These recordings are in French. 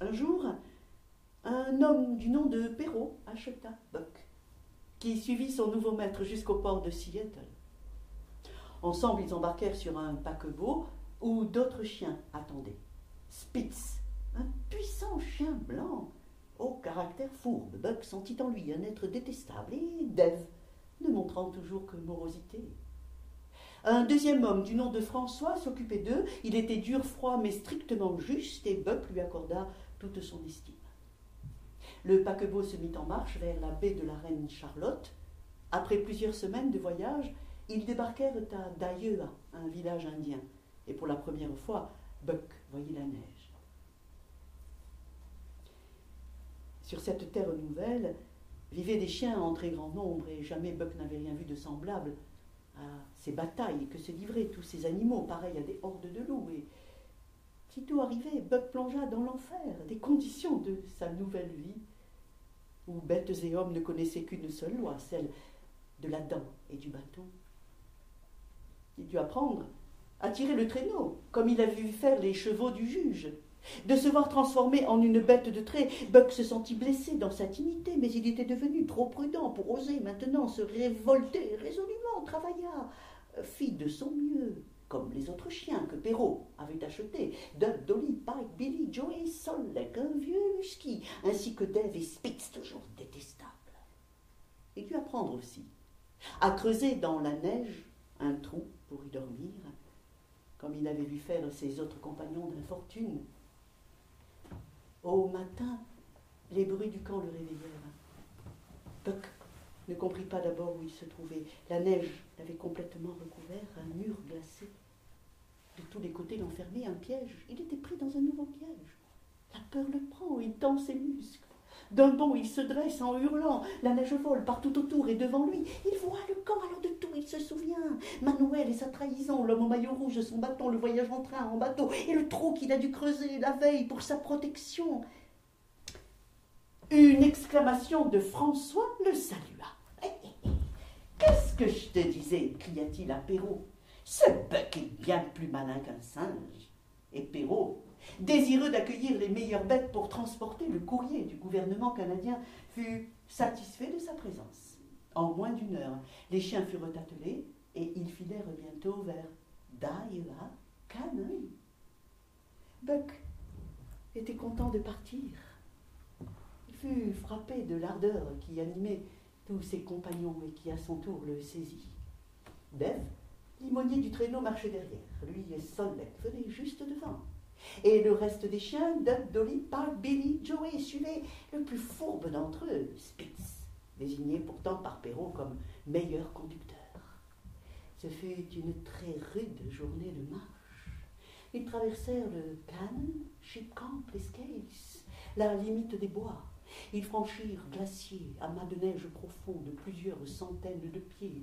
Un jour, un homme du nom de Perrault acheta Buck, qui suivit son nouveau maître jusqu'au port de Seattle. Ensemble, ils embarquèrent sur un paquebot où d'autres chiens attendaient. Spitz, un puissant chien blanc, au caractère fourbe, Buck sentit en lui un être détestable, et Dave, ne montrant toujours que morosité. Un deuxième homme du nom de François s'occupait d'eux. Il était dur, froid, mais strictement juste, et Buck lui accorda toute son estime. Le paquebot se mit en marche vers la baie de la Reine Charlotte. Après plusieurs semaines de voyage, ils débarquèrent à Daieux, un village indien, et pour la première fois, Buck voyait la neige. Sur cette terre nouvelle vivaient des chiens en très grand nombre, et jamais Buck n'avait rien vu de semblable à ces batailles que se livraient tous ces animaux, pareils à des hordes de loups. Et sitôt arrivé, Buck plongea dans l'enfer des conditions de sa nouvelle vie, où bêtes et hommes ne connaissaient qu'une seule loi, celle de la dent et du bâton. Il dut apprendre à tirer le traîneau, comme il avait vu faire les chevaux du juge. De se voir transformé en une bête de trait, Buck se sentit blessé dans sa dignité, mais il était devenu trop prudent pour oser maintenant se révolter résolument, travailla, fit de son mieux, comme les autres chiens que Perrault avait achetés, Duck, Dolly, Pike, Billy, Joey, Solek, un vieux husky, ainsi que Dave et Spitz, toujours détestables. Il dut apprendre aussi à creuser dans la neige un trou pour y dormir, comme il avait vu faire ses autres compagnons d'infortune. Au matin, les bruits du camp le réveillèrent. Buck ne comprit pas d'abord où il se trouvait. La neige l'avait complètement recouvert, un mur glacé. De tous les côtés l'enfermait, un piège. Il était pris dans un nouveau piège. La peur le prend, il tend ses muscles. D'un bond, il se dresse en hurlant. La neige vole partout autour et devant lui. Il voit le camp, alors de tout il se souvient. Manuel et sa trahison, l'homme au maillot rouge, son bâton, le voyage en train, en bateau, et le trou qu'il a dû creuser la veille pour sa protection. Une exclamation de François le salua. « Qu'est-ce que je te disais » cria-t-il à Perrault. « Ce Buck est bien plus malin qu'un singe. » Et Perrault, désireux d'accueillir les meilleures bêtes pour transporter le courrier du gouvernement canadien, fut satisfait de sa présence. En moins d'une heure, les chiens furent attelés et ils filèrent bientôt vers Daieux, Canaan. Buck était content de partir. Il fut frappé de l'ardeur qui animait tous ses compagnons et qui à son tour le saisit. Dave, limonier du traîneau, marchait derrière. Lui et Solek venaient juste devant. Et le reste des chiens, Duck, Dolly, Pike, Billy, Joey, suivaient le plus fourbe d'entre eux, Spitz, désigné pourtant par Perrault comme meilleur conducteur. Ce fut une très rude journée de marche. Ils traversèrent le Canaan, Shipcamp, les Scales, la limite des bois. Ils franchirent glaciers, amas de neige profonds de plusieurs centaines de pieds.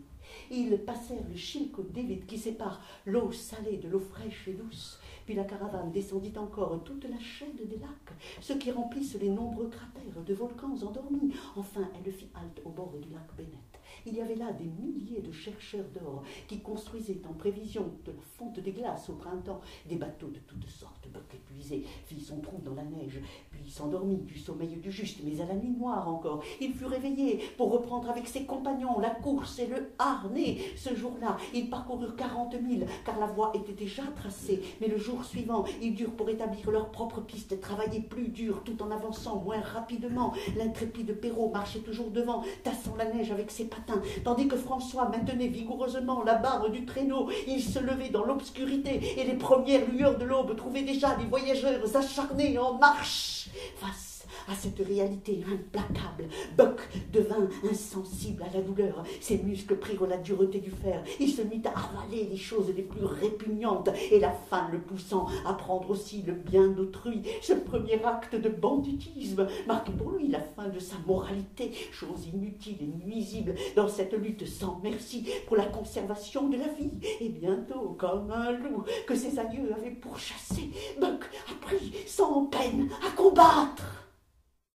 Ils passèrent le Chilco David qui sépare l'eau salée de l'eau fraîche et douce. Puis la caravane descendit encore toute la chaîne des lacs, ceux qui remplissent les nombreux cratères de volcans endormis. Enfin, elle fit halte au bord du lac Bennett. Il y avait là des milliers de chercheurs d'or qui construisaient en prévision de la fonte des glaces au printemps des bateaux de toutes sortes. Buck épuisé fit son trou dans la neige, puis s'endormit du sommeil du juste, mais à la nuit noire encore, il fut réveillé pour reprendre avec ses compagnons la course et le harnais. Ce jour-là, ils parcoururent 40 milles, car la voie était déjà tracée, mais le jour suivant, ils durent pour établir leur propre piste, travailler plus dur tout en avançant moins rapidement. L'intrépide Perrault marchait toujours devant, tassant la neige avec ses patins, tandis que François maintenait vigoureusement la barre du traîneau. Il se levait dans l'obscurité, et les premières lueurs de l'aube trouvaient déjà les voyageurs acharnés en marche. Face à cette réalité implacable, Buck devint insensible à la douleur. Ses muscles prirent la dureté du fer. Il se mit à avaler les choses les plus répugnantes, et la faim le poussant à prendre aussi le bien d'autrui. Ce premier acte de banditisme marquait pour lui la fin de sa moralité, chose inutile et nuisible dans cette lutte sans merci pour la conservation de la vie. Et bientôt, comme un loup que ses aïeux avaient pourchassé, Buck apprit sans peine à combattre.